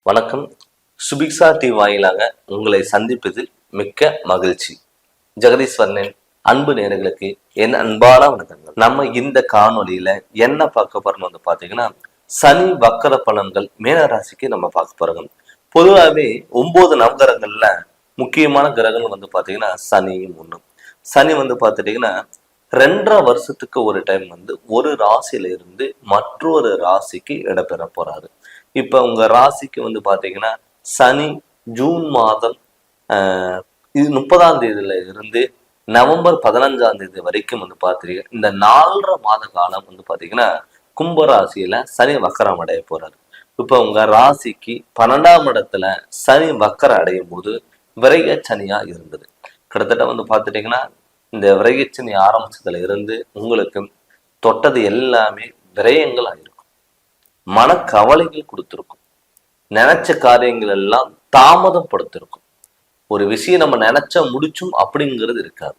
வணக்கம். சுபிக்ஷா டிவி வாயிலாக உங்களை சந்திப்பதில் மிக்க மகிழ்ச்சி. ஜெகதீஸ்வரனின் அன்பு நேயர்களுக்கு என் அன்பான வணக்கங்கள். நம்ம இந்த காணொலியில என்ன பார்க்க போறோம்னு பாத்தீங்கன்னா, சனி வக்கர பலன்கள் மீனராசிக்கு நம்ம பார்க்க போறோம். பொதுவாகவே 9 நவகிரகங்கள்ல முக்கியமான கிரகங்கள் பாத்தீங்கன்னா சனியும் ஒண்ணு. சனி பாத்துட்டீங்கன்னா 2.5 வருஷத்துக்கு ஒரு டைம் ஒரு ராசியில இருந்து மற்றொரு ராசிக்கு இடம்பெற போறாரு. இப்ப உங்க ராசிக்கு பாத்தீங்கன்னா சனி ஜூன் மாதம் 30ஆம் தேதியில இருந்து நவம்பர் 15ஆம் தேதி வரைக்கும் பாத்தீங்கன்னா இந்த 4.5 மாத காலம் பாத்தீங்கன்னா கும்பராசியில சனி வக்கரம் அடைய போறாரு. இப்ப உங்க ராசிக்கு 12ஆம் இடத்துல சனி வக்கரம் அடையும் போது விரைய சனியா இருந்தது. கிட்டத்தட்ட பாத்துட்டீங்கன்னா இந்த விரையச்சனி ஆரம்பிச்சதுல இருந்து உங்களுக்கு தொட்டது எல்லாமே விரயங்கள் ஆயிருக்கும், மனக்கவலைகள் கொடுத்துருக்கும், நினைச்ச காரியங்கள் எல்லாம் தாமதப்படுத்திருக்கும். ஒரு விஷயம் நம்ம நினைச்சா முடிச்சும் அப்படிங்கிறது இருக்காது.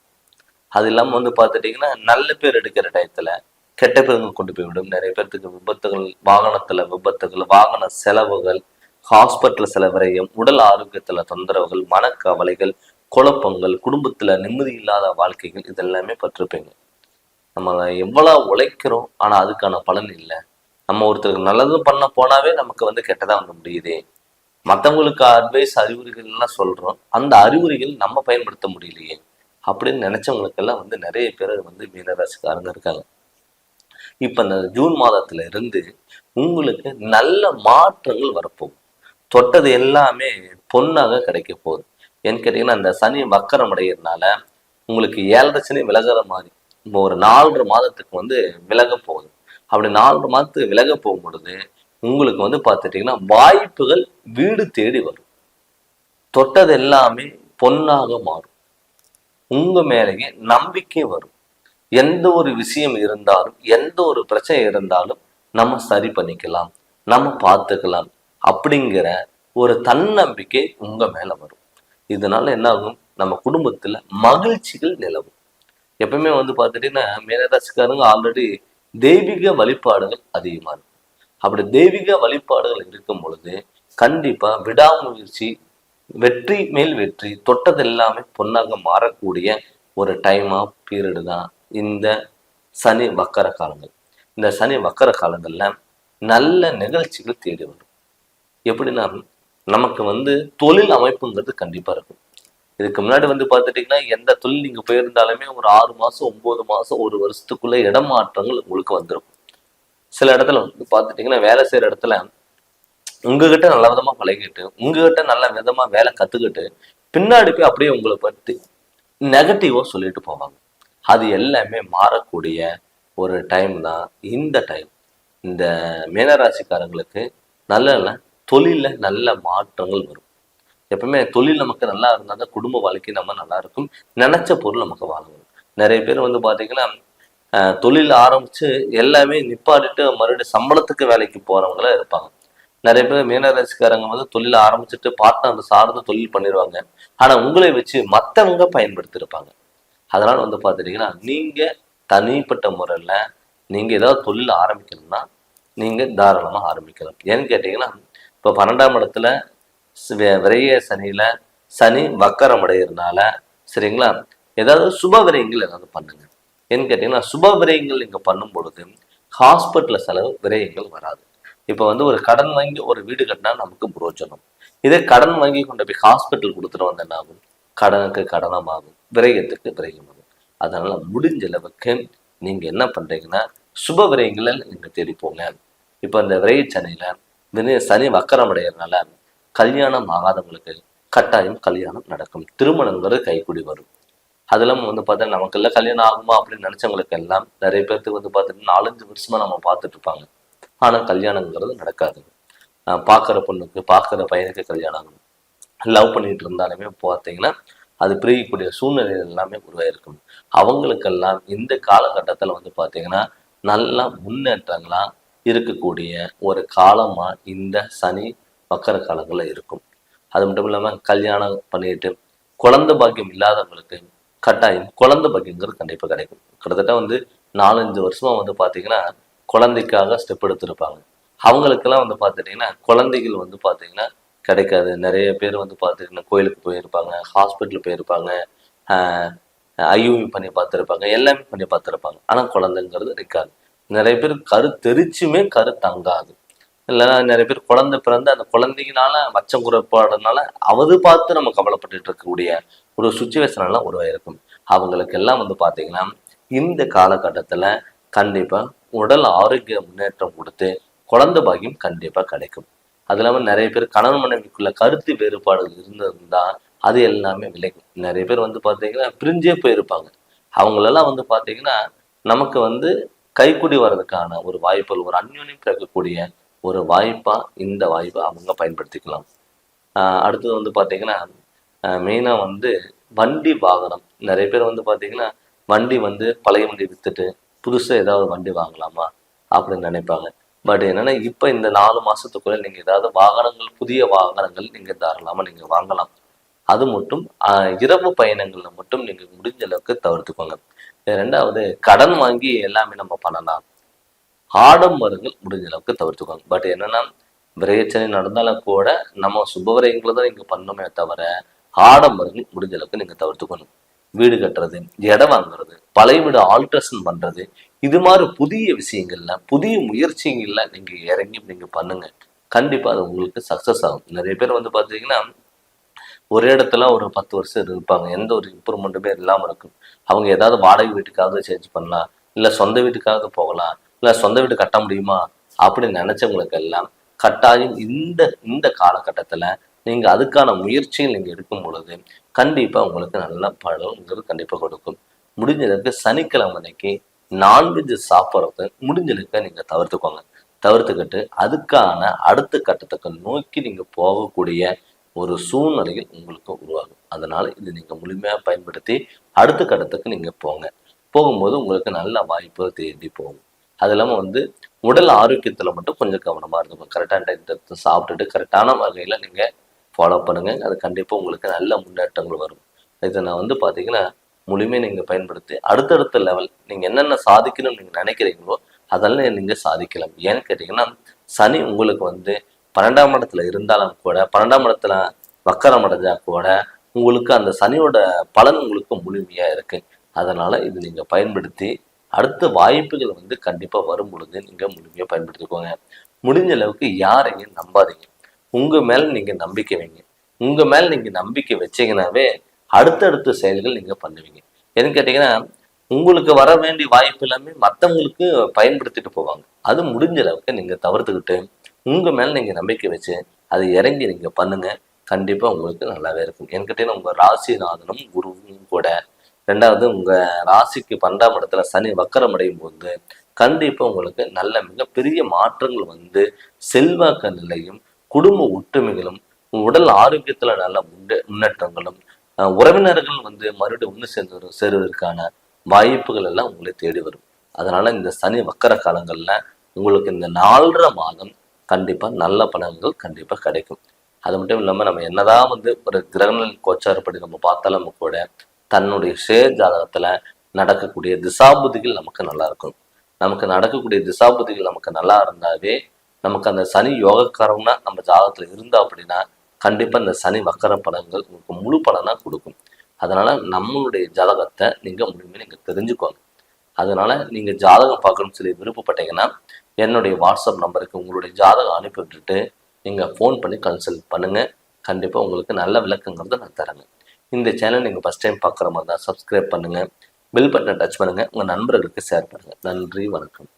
அது இல்லாம பாத்துட்டீங்கன்னா நல்ல பேர் எடுக்கிற டயத்துல கெட்ட பேருங்க கொண்டு போய்விடும். நிறைய பேர்த்துக்கு விபத்துகள், வாகனத்துல விபத்துகள், வாகன செலவுகள், ஹாஸ்பிட்டல் செலவிரயம், உடல் ஆரோக்கியத்துல தொந்தரவுகள், மனக்கவலைகள், குழப்பங்கள், குடும்பத்துல நிம்மதி இல்லாத வாழ்க்கைகள், இதெல்லாமே பட்டிருப்பீங்க. நம்ம எவ்வளவு உழைக்கிறோம், ஆனா அதுக்கான பலன் இல்லை. நம்ம ஒருத்தருக்கு நல்லது பண்ண போனாவே நமக்கு கெட்டதா முடியுதே. மற்றவங்களுக்கு அட்வைஸ், அறிகுறிகள் எல்லாம் சொல்றோம், அந்த அறிகுறிகள் நம்ம பயன்படுத்த முடியலையே அப்படின்னு நினைச்சவங்களுக்கு எல்லாம் நிறைய பேர் மீனராசிக்காரங்க இருக்காங்க. இப்ப இந்த ஜூன் மாதத்துல இருந்து உங்களுக்கு நல்ல மாற்றங்கள் வரப்போகும். தொட்டது எல்லாமே பொன்னாக கிடைக்க போகுது. ஏன்னு கேட்டீங்கன்னா அந்த சனி வக்கரம் அடைகிறதுனால உங்களுக்கு 7.5 சனி விலகிற மாதிரி ஒரு 4.5 மாதத்துக்கு விலக போகுது. அப்படி 4 மாதத்துக்கு விலக போகும் பொழுது உங்களுக்கு பார்த்துட்டீங்கன்னா வாய்ப்புகள் வீடு தேடி வரும். தொட்டது எல்லாமே பொன்னாக மாறும். உங்க மேலேயே நம்பிக்கை வரும். எந்த ஒரு விஷயம் இருந்தாலும், எந்த ஒரு பிரச்சனை இருந்தாலும் நம்ம சரி பண்ணிக்கலாம், நம்ம பார்த்துக்கலாம் அப்படிங்கிற ஒரு தன்னம்பிக்கை உங்க மேல வரும். இதனால என்ன ஆகும், நம்ம குடும்பத்துல மகிழ்ச்சிகள் நிலவும். எப்பவுமே பார்த்துட்டீங்கன்னா மீனராசிக்காரங்க ஆல்ரெடி தெய்வீக வழிபாடுகள் அதிகமா இருக்கும். அப்படி தெய்வீக வழிபாடுகள் இருக்கும் பொழுது கண்டிப்பா விடாமுயற்சி, வெற்றி மேல் வெற்றி, தொட்டது எல்லாமே பொன்னாக மாறக்கூடிய ஒரு டைமா பீரியடு தான் இந்த சனி வக்கர காலங்கள். இந்த சனி வக்கர காலங்கள்ல நல்ல நிகழ்ச்சிகள் தேடி வரும். எப்படின்னா நமக்கு தொழில் அமைப்புங்கிறது கண்டிப்பா இருக்கும். இதுக்கு முன்னாடி பார்த்துட்டீங்கன்னா எந்த தொழில் நீங்க போயிருந்தாலுமே ஒரு 6 மாசம் 9 மாசம் 1 வருஷத்துக்குள்ள இடமாற்றங்கள் உங்களுக்கு வந்திருக்கும். சில இடத்துல பார்த்துட்டீங்கன்னா வேலை செய்யற இடத்துல உங்ககிட்ட நல்ல விதமா பழகிட்டு, உங்ககிட்ட நல்ல விதமா வேலை கத்துக்கிட்டு, பின்னாடி போய் அப்படியே உங்களை பற்றி நெகட்டிவா சொல்லிட்டு போவாங்க. அது எல்லாமே மாறக்கூடிய ஒரு டைம் தான் இந்த டைம். இந்த மீனராசிக்காரங்களுக்கு நல்ல தொழில நல்ல மாற்றங்கள் வரும். எப்பவுமே தொழில் நமக்கு நல்லா இருந்தால் தான் குடும்ப வாழ்க்கை நம்ம நல்லா இருக்கும், நினைச்ச பொருள் நமக்கு வாங்கணும். நிறைய பேர் பாத்தீங்கன்னா தொழில் ஆரம்பிச்சு எல்லாமே நிப்பாடிட்டு மறுபடியும் சம்பளத்துக்கு வேலைக்கு போறவங்களா இருப்பாங்க. நிறைய பேர் மீனராசிக்காரங்க தொழில் ஆரம்பிச்சுட்டு பார்ட்னர் சார்ந்து தொழில் பண்ணிடுவாங்க. ஆனா உங்களை வச்சு மற்றவங்க பயன்படுத்தி இருப்பாங்க. அதனால பார்த்துட்டீங்கன்னா நீங்க தனிப்பட்ட முறையில நீங்க ஏதாவது தொழில் ஆரம்பிக்கணும்னா நீங்க தாராளமா ஆரம்பிக்கலாம். ஏன்னு கேட்டீங்கன்னா இப்ப 12ஆம் இடத்துல விரைய சனியில சனி வக்கரம் அடைகிறதுனால சரிங்களா, ஏதாவது சுப விரயங்கள் ஏதாவது பண்ணுங்க. ஏன்னு கேட்டீங்கன்னா சுப விரயங்கள் நீங்க பண்ணும் பொழுது ஹாஸ்பிட்டல்ல செலவு விரயங்கள் வராது. இப்ப ஒரு கடன் வாங்கி ஒரு வீடு கட்டினா நமக்கு புரோஜனம். இதே கடன் வாங்கி கொண்டு போய் ஹாஸ்பிட்டல் கொடுத்துட்டு என்ன ஆகும், கடனுக்கு கடனமாகும், விரயத்துக்கு விரயமாகும். அதனால முடிஞ்ச அளவுக்கு நீங்க என்ன பண்றீங்கன்னா சுப விரயங்களை நீங்க தேடி போங்க. இப்ப இந்த விரைய சனியில சனி வக்கரம் அடைகிறதுனால கல்யாணம் ஆகாதவங்களுக்கு கட்டாயம் கல்யாணம் நடக்கும், திருமணங்கிறது கைக்கூடி வரும். அதெல்லாம் பார்த்தா நமக்கு எல்லாம் கல்யாணம் ஆகுமா அப்படின்னு நினைச்சவங்களுக்கு எல்லாம் நிறைய பேர்த்துக்கு பார்த்துட்டு 4-5 வருஷமா நம்ம பார்த்துட்டு இருப்பாங்க. ஆனா கல்யாணங்கிறது நடக்காது. பார்க்குற பொண்ணுக்கு பார்க்குற பையனுக்கு கல்யாணம் ஆகணும். லவ் பண்ணிட்டு இருந்தாலுமே பார்த்தீங்கன்னா அது பிரியக்கூடிய சூழ்நிலை எல்லாமே உருவாயிருக்கும். அவங்களுக்கெல்லாம் இந்த காலகட்டத்தில் பார்த்தீங்கன்னா நல்லா முன்னேற்றங்களா இருக்கக்கூடிய ஒரு காலமா இந்த சனி வக்கர காலங்கள்ல இருக்கும். அது மட்டும் இல்லாம கல்யாணம் பண்ணிட்டு குழந்தை பாக்கியம் இல்லாதவங்களுக்கு கட்டாயம் குழந்தை பாக்கியங்கிறது கண்டிப்பா கிடைக்கும். கிட்டத்தட்ட 4-5 வருஷமா பார்த்தீங்கன்னா குழந்தைக்காக ஸ்டெப் எடுத்திருப்பாங்க. அவங்களுக்கெல்லாம் வந்து பார்த்துட்டிங்கன்னா குழந்தைகள் வந்து பார்த்தீங்கன்னா கிடைக்காது. நிறைய பேர் வந்து பார்த்துட்டிங்கன்னா கோயிலுக்கு போயிருப்பாங்க, ஹாஸ்பிட்டல் போயிருப்பாங்க, ஐயூஐ பண்ணி பார்த்துருப்பாங்க, எல்லாமே பண்ணி பார்த்துருப்பாங்க. ஆனால் குழந்தைங்கிறது இருக்காது. நிறைய பேர் கரு தெரிச்சுமே கரு தங்காது. இல்லைன்னா நிறைய பேர் குழந்தை பிறந்து அந்த குழந்தைங்கனால மச்ச குறைபாடுனால அவது பார்த்து நம்ம கவலைப்பட்டு இருக்கக்கூடிய ஒரு சுச்சுவேஷன் எல்லாம் உருவாயிருக்கும். அவங்களுக்கு எல்லாம் வந்து பார்த்தீங்கன்னா இந்த காலகட்டத்தில் கண்டிப்பாக உடல் ஆரோக்கிய முன்னேற்றம் கொடுத்து குழந்தை பாக்கியம் கண்டிப்பாக கிடைக்கும். அது இல்லாமல் நிறைய பேர் கணவன் மனைவிக்குள்ள கருத்து வேறுபாடுகள் இருந்திருந்தா அது எல்லாமே விளைக்கும். நிறைய பேர் வந்து பார்த்தீங்கன்னா பிரிஞ்சே போயிருப்பாங்க. அவங்களெல்லாம் வந்து பார்த்தீங்கன்னா நமக்கு வந்து கைக்குடி வர்றதுக்கான ஒரு வாய்ப்புகள், ஒரு அந்யோன்யம் பிறக்கக்கூடிய ஒரு வாய்ப்பா இந்த வாய்ப்பை அவங்க பயன்படுத்திக்கலாம். அடுத்தது வந்து பார்த்தீங்கன்னா மெயினாக வந்து வண்டி வாகனம். நிறைய பேர் வந்து பார்த்தீங்கன்னா வண்டி வந்து பழைய வண்டி விற்றுட்டு புதுசாக ஏதாவது வண்டி வாங்கலாமா அப்படின்னு நினைப்பாங்க. பட் என்னன்னா இப்போ இந்த 4 மாசத்துக்குள்ள நீங்க ஏதாவது வாகனங்கள், புதிய வாகனங்கள் நீங்க தாராளமா நீங்க வாங்கலாம். அது மட்டும் இரவு பயணங்கள்ல மட்டும் நீங்க முடிஞ்ச அளவுக்கு தவிர்த்துக்கோங்க. ரெண்டாவது கடன் வாங்கி எல்லாமே நம்ம பண்ணலாம். ஆடம்பரங்கள் முடிஞ்ச அளவுக்கு தவிர்த்துக்கோங்க. பட் என்னன்னா விரைச்சனை நடந்தாலும் கூட நம்ம சுபவிரயங்களை தான் நீங்க பண்ணணுமே தவிர ஆடம்பரங்கள் முடிஞ்ச அளவுக்கு நீங்க தவிர்த்துக்கணும். வீடு கட்டுறது, இடம் வாங்குறது, பழைய வீடு ஆல்ட்ரேஷன் பண்றது, இது மாதிரி புதிய விஷயங்கள்ல புதிய முயற்சிகள்ல நீங்க இறங்கி நீங்க பண்ணுங்க. கண்டிப்பா அது உங்களுக்கு சக்சஸ் ஆகும். நிறைய பேர் வந்து பாத்தீங்கன்னா ஒரு இடத்துல ஒரு 10 வருஷம் இருப்பாங்க, எந்த ஒரு இம்ப்ரூவ்மெண்ட்டுமே இல்லாம இருக்கும். அவங்க ஏதாவது வாடகை வீட்டுக்காவது சேஞ்ச் பண்ணலாம், இல்ல சொந்த வீட்டுக்காவது போகலாம், இல்ல சொந்த வீடு கட்ட முடியுமா அப்படின்னு நினைச்சவங்களுக்கு எல்லாம் கட்டாயம் இந்த இந்த காலகட்டத்துல நீங்க அதுக்கான முயற்சிகள் நீங்க எடுக்கும் பொழுது கண்டிப்பா உங்களுக்கு நல்ல பலன்கிறது கண்டிப்பா கொடுக்கும். முடிஞ்சதுக்கு சனிக்கிழமை அன்னைக்கு நான்வெஜ் சாப்பிட்றது முடிஞ்சதுக்கு நீங்க தவிர்த்துக்கோங்க. தவிர்த்துக்கிட்டு அதுக்கான அடுத்த கட்டத்துக்கு நோக்கி நீங்க போகக்கூடிய ஒரு சூழ்நிலைகள் உங்களுக்கு உருவாகும். அதனால இது நீங்க முழுமையா பயன்படுத்தி அடுத்த கட்டத்துக்கு நீங்க போங்க. போகும்போது உங்களுக்கு நல்ல வாய்ப்பு தேடி போகும். அது இல்லாம வந்து உடல் ஆரோக்கியத்துல மட்டும் கொஞ்சம் கவனமா இருக்கும். கரெக்டான டைம் சாப்பிட்டுட்டு கரெக்டான வகையில நீங்க ஃபாலோ பண்ணுங்க. அது கண்டிப்பா உங்களுக்கு நல்ல முன்னேற்றங்கள் வரும். இதை நான் வந்து பாத்தீங்கன்னா முழுமையை நீங்க பயன்படுத்தி அடுத்தடுத்த லெவல் நீங்க என்னென்ன சாதிக்கணும்னு நீங்க நினைக்கிறீங்களோ அதெல்லாம் நீங்க சாதிக்கலாம். ஏன்னு கேட்டீங்கன்னா சனி உங்களுக்கு வந்து 12ஆம் இடத்துல இருந்தாலும் கூட 12ஆம் இடத்துல வக்கரம் அடைஞ்சா கூட உங்களுக்கு அந்த சனியோட பலன் உங்களுக்கு முழுமையா இருக்கு. அதனால இது நீங்க பயன்படுத்தி அடுத்த வாய்ப்புகள் வந்து கண்டிப்பா வரும் பொழுது நீங்க முழுமையா பயன்படுத்திக்கோங்க. முடிஞ்ச அளவுக்கு யாரையும் நம்பாதீங்க. உங்க மேல நீங்க நம்பிக்கை வைங்க. உங்க மேல நீங்க நம்பிக்கை வச்சீங்கன்னாவே அடுத்தடுத்த செயல்கள் நீங்க பண்ணுவீங்க. ஏன்னு கேட்டீங்கன்னா உங்களுக்கு வர வேண்டிய வாய்ப்பு எல்லாமே மற்றவங்களுக்கு பயன்படுத்திட்டு போவாங்க. அது முடிஞ்ச அளவுக்கு நீங்க தவிர்த்துக்கிட்டு உங்க மேல நீங்க நம்பிக்கை வச்சு அதை இறங்கி நீங்க பண்ணுங்க. கண்டிப்பா உங்களுக்கு நல்லாவே இருக்கும். ஏன்னு கேட்டீங்கன்னா உங்க ராசிநாதனும் குருவும் கூட, ரெண்டாவது உங்க ராசிக்கு 12ஆம் இடத்துல சனி வக்கரம் அடையும் போது கண்டிப்பா உங்களுக்கு நல்ல மிகப்பெரிய மாற்றங்கள் வந்து செல்வாக்க நிலையும் குடும்ப ஒற்றுமைகளும் உடல் ஆரோக்கியத்துல நல்ல முன்னேற்றங்களும் உறவினர்கள் வந்து மறுபடியும் ஒன்று சேருவதற்கான வாய்ப்புகள் எல்லாம் உங்களை தேடி வரும். அதனால இந்த சனி வக்கர காலங்கள்ல உங்களுக்கு இந்த 4.5 மாதம் கண்டிப்பா நல்ல பலன்கள் கண்டிப்பா கிடைக்கும். அது மட்டும் இல்லாம நம்ம என்னதான் வந்து ஒரு கிரகண கோச்சாரப்படி நம்ம பார்த்தாலும் கூட தன்னுடைய சேர் ஜாதகத்துல நடக்கக்கூடிய திசாபுதிகள் நமக்கு நல்லா இருக்கும். நமக்கு நடக்கக்கூடிய திசாபுதிகள் நமக்கு நல்லா இருந்தாவே நமக்கு அந்த சனி யோகக்காரம்னா நம்ம ஜாதகத்துல இருந்தா அப்படின்னா கண்டிப்பா இந்த சனி வக்கர பலன்கள் உங்களுக்கு முழு பலனா கொடுக்கும். அதனால நம்மளுடைய ஜாதகத்தை நீங்க முழுமையாக நீங்க தெரிஞ்சுக்கோங்க. அதனால நீங்க ஜாதகம் பார்க்கணும்னு சொல்லி விருப்பப்பட்டீங்கன்னா என்னுடைய வாட்ஸ்அப் நம்பருக்கு உங்களுடைய ஜாதகம் அனுப்பி விட்டுட்டு நீங்க ஃபோன் பண்ணி கன்சல்ட் பண்ணுங்க. கண்டிப்பா உங்களுக்கு நல்ல விளக்கங்கிறத நான் தரேங்க. இந்த சேனல் நீங்க ஃபர்ஸ்ட் டைம் பார்க்குற மாதிரி தான் சப்ஸ்கிரைப் பண்ணுங்க, பெல் பட்டனை டச் பண்ணுங்க, உங்க நண்பர்களுக்கு ஷேர் பண்ணுங்க. நன்றி, வணக்கம்.